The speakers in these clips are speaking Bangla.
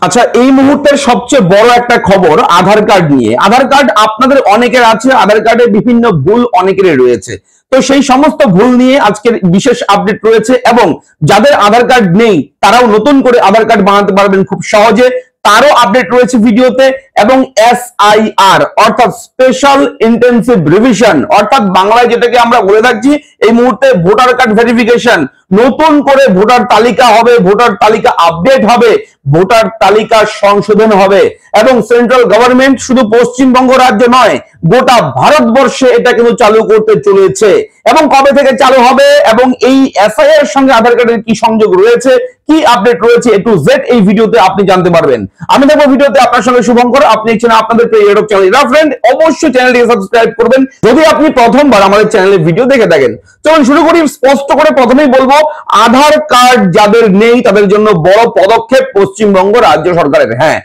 আচ্ছা, এই মুহূর্তের সবচেয়ে বড় একটা খবর আধার কার্ড নিয়ে। আধার কার্ড আপনাদের অনেকের আছে, আধার কার্ডে বিভিন্ন ভুল অনেকেরই রয়েছে। তো সেই সমস্ত ভুল নিয়ে আজকের বিশেষ আপডেট রয়েছে, এবং যাদের আধার কার্ড নেই তারাও নতুন করে আধার কার্ড বানাতে পারবেন খুব সহজে, তারও আপডেট রয়েছে ভিডিওতে। এবং SIR অর্থাৎ স্পেশাল ইন্টেনসিভ রিভিশন, অর্থাৎ বাংলায় যেটাকে আমরা বলে থাকছি এই মুহূর্তে ভোটার কার্ড ভেরিফিকেশন, নতুন করে ভোটার তালিকা হবে, ভোটার তালিকা আপডেট হবে, ভোটার তালিকা সংশোধন হবে। এবং সেন্ট্রাল গভর্নমেন্ট শুধু পশ্চিমবঙ্গ রাজ্য নয়, গোটা ভারতবর্ষে এটা কিন্তু চালু করতে চলেছে। এবং কবে থেকে চালু হবে এবং এই SIR এর সঙ্গে আধার কার্ডের কি সংযোগ রয়েছে, কি আপডেট রয়েছে, A to Z এই ভিডিওতে আপনি জানতে পারবেন। আমি দেখবো ভিডিওতে আপনার সঙ্গে শুভঙ্কর, আপনি দেখছেন আপনাদের প্রিয় ইউটিউব চ্যানেল ফ্রেন্ড। অবশ্যই চ্যানেলটিকে সাবস্ক্রাইব করবেন যদি আপনি প্রথমবার আমাদের চ্যানেলে ভিডিও দেখে থাকেন। চলুন শুরু করি। স্পষ্ট করে প্রথমেই বলবো, আধার কার্ড যাদের নেই তাদের জন্য বড় পদক্ষেপ পশ্চিমবঙ্গ রাজ্য সরকারের। হ্যাঁ,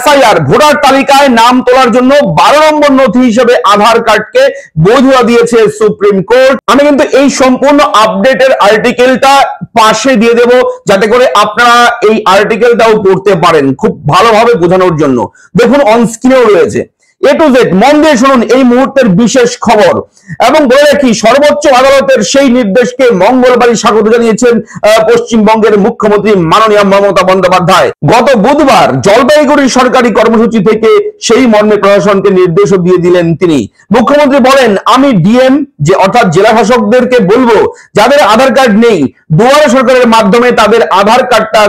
SIR ভোটার তালিকায় নাম তোলার জন্য 12 নম্বর নথি হিসেবে আধার কার্ডকে বৈধতা দিয়েছে সুপ্রিম কোর্ট। আমি কিন্তু এই সম্পূর্ণ আপডেটের আর্টিকেলটা পাশে দিয়ে দেব, যাতে করে আপনারা এই আর্টিকেলটাও পড়তে পারেন খুব ভালোভাবে বোঝানোর জন্য। দেখুন অন স্ক্রিনেও রয়েছে। A to Z মন দিয়ে শুনুন এই মুহূর্তের বিশেষ খবর। এবং বলে রাখি, সর্বোচ্চ আদালতের সেই নির্দেশকে মঙ্গলবারই স্বাগত জানিয়েছেন পশ্চিমবঙ্গের মুখ্যমন্ত্রী মাননীয় মমতা বন্দ্যোপাধ্যায়। গত বুধবার জলপাইগুড়ির সরকারি কর্মসূচি থেকে সেই মর্মে প্রশাসনকে নির্দেশও দিয়ে দিলেন তিনি। মুখ্যমন্ত্রী বলেন, আমি ডিএম যে অর্থাৎ জেলা শাসকদেরকে বলবো, যাদের আধার কার্ড নেই দুয়ারে সরকারের মাধ্যমে তাদের আধার কার্ডটা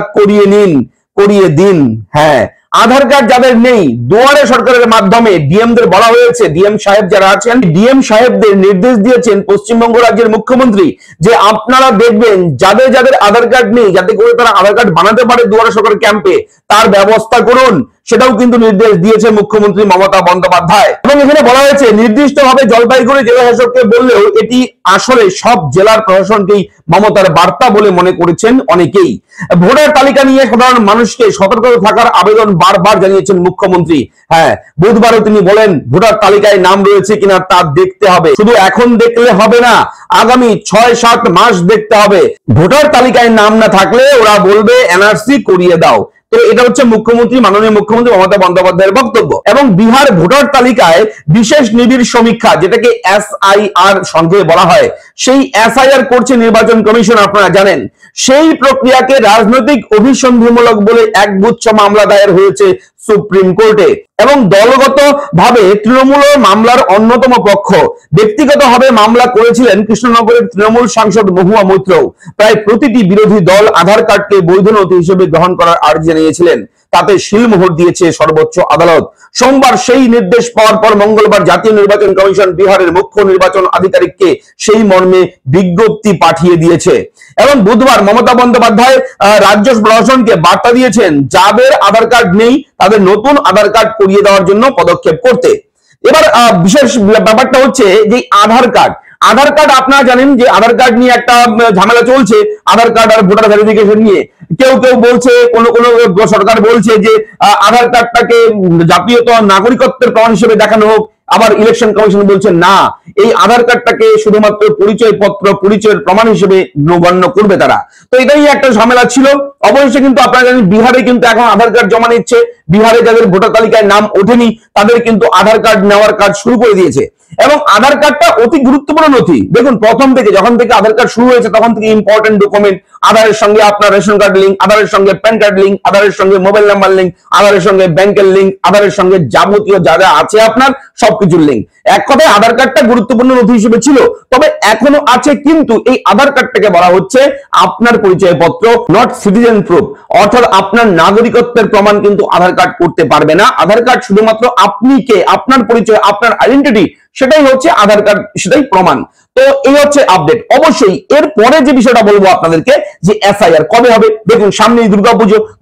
করিয়ে দিন। হ্যাঁ, আধার কার্ড যাদের নেই দুয়ারে সরকারের মাধ্যমে ডিএমদের বলা হয়েছে, ডিএম সাহেব যারা আছেন, ডিএম সাহেবদের নির্দেশ দিয়েছেন পশ্চিমবঙ্গ রাজ্যের মুখ্যমন্ত্রী যে আপনারা দেখবেন যাদের যাদের আধার কার্ড নেই, যাতে করে তারা আধার কার্ড বানাতে পারে দুয়ারে সরকার ক্যাম্পে, তার ব্যবস্থা করুন। সেটাও কিন্তু নির্দেশ দিয়েছে মুখ্যমন্ত্রী মমতা বন্দ্যোপাধ্যায়। এবং এখানে বলা হয়েছে নির্দিষ্টভাবে জলপাইগুড়ি জেলা শাসককে বললেও এটি আসলে সব জেলার প্রশাসনকেই মমতার বার্তা বলে মনে করেছেন অনেকেই। ভোটার তালিকা নিয়ে সাধারণ মানুষকে সতর্ক থাকার আবেদন বারবার জানিয়েছেন মুখ্যমন্ত্রী। হ্যাঁ, বুধবারও তিনি বলেন ভোটার তালিকায় নাম রয়েছে কিনা তা দেখতে হবে, শুধু এখন দেখলে হবে না, আগামী 6-7 মাস দেখতে হবে। ভোটার তালিকায় নাম না থাকলে ওরা বলবে NRC করিয়ে দাও। তো এটা হচ্ছে মাননীয় মুখ্যমন্ত্রী মমতা বন্দ্যোপাধ্যায়ের বক্তব্য। এবং বিহার ভোটার তালিকায় বিশেষ নিবিড় সমীক্ষা, যেটাকে SIR সংক্ষেপে বলা হয়, সেই SIR করছে নির্বাচন কমিশন, আপনারা জানেন। সেই প্রক্রিয়াকে রাজনৈতিক অভিসন্ধিমূলক বলে একগুচ্ছ মামলা দায়ের হয়েছে সুপ্রিম কোর্টে। এবং দলগত ভাবে তৃণমূল মামলার অন্যতম পক্ষ, ব্যক্তিগতভাবে মামলা করেছিলেন কৃষ্ণনগরের তৃণমূল সাংসদ মহুয়া মৈত্র। প্রায় প্রতিটি বিরোধী দল আধার কার্ডকে বৈধ নথি হিসেবে গ্রহণ করার আর্জি জানিয়েছিলেন, তাতে সিলমোহর দিয়েছে সর্বোচ্চ আদালত। সোমবার সেই নির্দেশ পাওয়ার পর মঙ্গলবার জাতীয় নির্বাচন কমিশন বিহারের মুখ্য নির্বাচন আধিকারিককে সেই মর্মে বিজ্ঞপ্তি পাঠিয়ে দিয়েছে। এবং বুধবার মমতা বন্দ্যোপাধ্যায় রাজ্য প্রশাসনকে বার্তা দিয়েছেন যাদের আধার কার্ড নেই তাদের নতুন আধার কার্ড করিয়ে দেওয়ার জন্য পদক্ষেপ করতে। এবার বিশেষ ব্যাপারটা হচ্ছে যে আধার কার্ড আপনারা জানেন যে আধার কার্ড নিয়ে একটা ঝামেলা চলছে, আধার কার্ড আর ভোটার ভেরিফিকেশন নিয়ে। কেউ বলছে, কোন সরকার বলছে যে আধার কার্ডটাকে জাতীয়ত নাগরিকত্বের প্রমাণ হিসেবে দেখানো হোক, আবার ইলেকশন কমিশন বলছে না, এই আধার কার্ডটাকে শুধুমাত্র পরিচয়ের প্রমাণ হিসেবে গণ্য করবে তারা। তো এটাই একটা ঝামেলা ছিল। অবশ্যই কিন্তু আপনারা জানেন বিহারে কিন্তু এখন আধার কার্ড জমা নিচ্ছে। বিহারে যাদের ভোটার তালিকায় নাম ওঠেনি তাদের কিন্তু আধার কার্ড নেওয়ার কাজ শুরু করে দিয়েছে। এবং আধার কার্ডটা অতি গুরুত্বপূর্ণ নথি। দেখুন, প্রথম থেকে যখন থেকে আধার কার্ড শুরু হয়েছে তখন থেকে ইম্পর্টেন্ট ডকুমেন্ট। আধারের সঙ্গে আপনার রেশন কার্ড লিঙ্ক, আধারের সঙ্গে প্যান কার্ড লিঙ্ক, আধারের সঙ্গে মোবাইল নাম্বার লিঙ্ক, আধারের সঙ্গে ব্যাংকের লিঙ্ক, আধারের সঙ্গে যাবতীয় যা যা আছে আপনার সবকিছুর লিঙ্ক। এক কথায় আধার কার্ডটা গুরুত্বপূর্ণ নথি হিসেবে ছিল, তবে এখনো আছে। কিন্তু এই আধার কার্ডটাকে বলা হচ্ছে আপনার পরিচয়পত্র, নট সিটিজেন প্রুফ, অর্থাৎ আপনার নাগরিকত্বের প্রমাণ কিন্তু আধার কার্ড করতে পারবে না। আধার কার্ড শুধুমাত্র আপনি কে, আপনার পরিচয়, আপনার আইডেন্টিটি, সেটাই হচ্ছে আধার কার্ড, সেটাই প্রমাণ। তো এই হচ্ছে আপডেট। অবশ্যই এর পরে যে বিষয়টা বলবো আপনাদেরকে যে SIR কবে হবে। দেখুন, সামনেই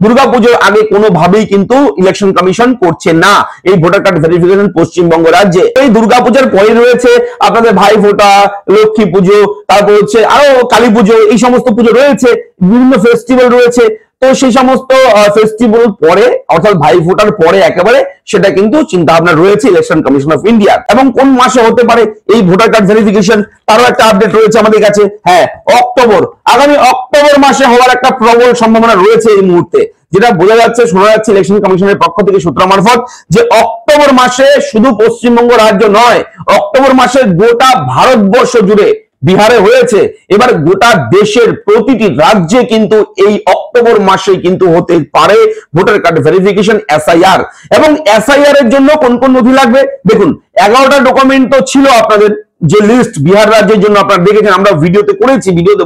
দুর্গাপুজোর আগে কোনোভাবেই কিন্তু ইলেকশন কমিশন করছে না এই ভোটার কার্ড ভেরিফিকেশন পশ্চিমবঙ্গ রাজ্যে। এই দুর্গাপূজার পরে রয়েছে আপনাদের ভাই ফোঁটা, লক্ষ্মী পুজো, তারপর হচ্ছে আরো কালী পুজো, এই সমস্ত পুজো রয়েছে, বিভিন্ন ফেস্টিভ্যাল রয়েছে। তো সেই সমস্ত ফেস্টিভ্যাল পরে অর্থাৎ ভাইফোঁটার পরে একেবারে সেটা কিন্তু চিন্তা ভাবনা রয়েছে ইলেকশন কমিশন অফ ইন্ডিয়া। এবং কোন মাসে হতে পারে এই ভোটার কার্ড ভেরিফিকেশন, তারও একটা আপডেট রয়েছে আমাদের কাছে। হ্যাঁ, অক্টোবর, আগামী অক্টোবর মাসে হওয়ার একটা প্রবল সম্ভাবনা রয়েছে এই মুহূর্তে, যেটা বোঝা যাচ্ছে, শোনা যাচ্ছে ইলেকশন কমিশনের পক্ষ থেকে সূত্র মারফত, যে অক্টোবর মাসে শুধু পশ্চিমবঙ্গ রাজ্য নয়, অক্টোবর মাসে গোটা ভারতবর্ষ জুড়ে, বিহারে হয়েছে, এবার গোটা দেশের প্রতিটি রাজ্যে কিন্তু এই অক্টোবর মাসে কিন্তু হতে পারে ভোটার কার্ড ভেরিফিকেশন, এসআইআর। এবং এসআইআর এর জন্য কোন কোন নথি লাগবে দেখুন, 11টা ডকুমেন্ট তো ছিল আপনাদের যে লিস্ট বিহার রাজ্যের জন্য আপনারা দেখেছেন, আমরা ভিডিওতে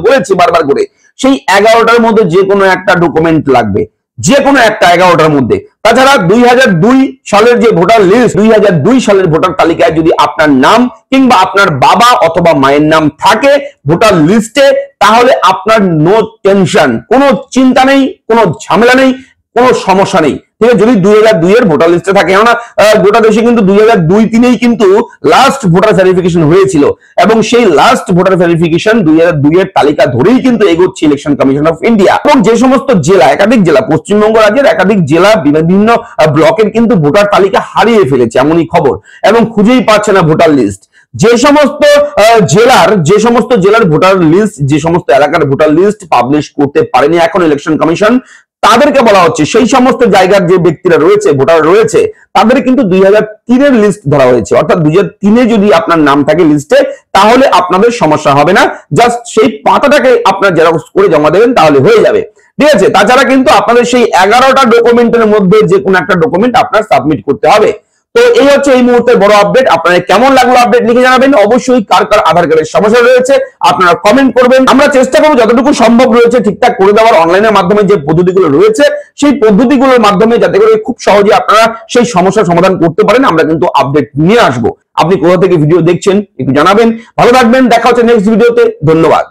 বলেছি বারবার করে, সেই 11টার মধ্যে যে কোনো একটা ডকুমেন্ট লাগবে, যে কোনো একটা 11টার মধ্যে। তাছাড়া 2002 সালের যে ভোটার লিস্ট, 2002 সালের ভোটার তালিকায় যদি আপনার নাম কিংবা আপনার বাবা অথবা মায়ের নাম থাকে ভোটার লিস্টে, তাহলে আপনার নো টেনশন, কোনো চিন্তা নেই, কোনো ঝামেলা নেই, কোনো সমস্যা নেই। ঠিক আছে, যদি 2002 এর ভোটার লিস্টে থাকে, কেননা গোটা দেশে কিন্তু 2002-3 কিন্তু লাস্ট ভোটার ভেরিফিকেশন হয়েছিল, এবং সেই লাস্ট ভোটার ভেরিফিকেশন 2002 এর তালিকা ধরেই কিন্তু এগোচ্ছে ইলেকশন কমিশন অফ ইন্ডিয়া। এবং যে সমস্ত জেলা, একাধিক জেলা, পশ্চিমবঙ্গ রাজ্যের একাধিক জেলা বিভিন্ন ব্লকের কিন্তু ভোটার তালিকা হারিয়ে ফেলেছে এমনই খবর, এবং খুঁজেই পাচ্ছে না ভোটার লিস্ট। যে সমস্ত জেলার ভোটার লিস্ট, যে সমস্ত এলাকার ভোটার লিস্ট পাবলিশ করতে পারেনি এখন ইলেকশন কমিশন, তাদেরকে বলা হচ্ছে সেই সমস্ত জায়গার যে ব্যক্তিরা রয়েছে, ভোটার রয়েছে, তাদের কিন্তু 2003 এর লিস্ট ধরা হয়েছে। অর্থাৎ 2003-এ যদি আপনার নাম থাকে লিস্টে, তাহলে আপনাদের সমস্যা হবে না, জাস্ট সেই পাতাটাকে আপনার জেরক্স করে জমা দেবেন, তাহলে হয়ে যাবে। ঠিক আছে, তাছাড়া কিন্তু আপনাদের সেই 11টা ডকুমেন্টের মধ্যে যে কোনো একটা ডকুমেন্ট আপনার সাবমিট করতে হবে। তো এই হচ্ছে এই মুহূর্তের বড় আপডেট। আপনাদের কেমন লাগলো আপডেট লিখে জানাবেন। অবশ্যই কার কার আধার কার্ডের সমস্যা রয়েছে আপনারা কমেন্ট করবেন, আমরা চেষ্টা করব যতটুকু সম্ভব রয়েছে ঠিকঠাক করে দেওয়ার। অনলাইনের মাধ্যমে যে পদ্ধতিগুলো রয়েছে সেই পদ্ধতিগুলোর মাধ্যমে যাতে করে খুব সহজে আপনারা সেই সমস্যার সমাধান করতে পারেন, আমরা কিন্তু আপডেট নিয়ে আসবো। আপনি কোথা থেকে ভিডিও দেখছেন একটু জানাবেন। ভালো থাকবেন, দেখা হচ্ছে নেক্সট ভিডিওতে। ধন্যবাদ।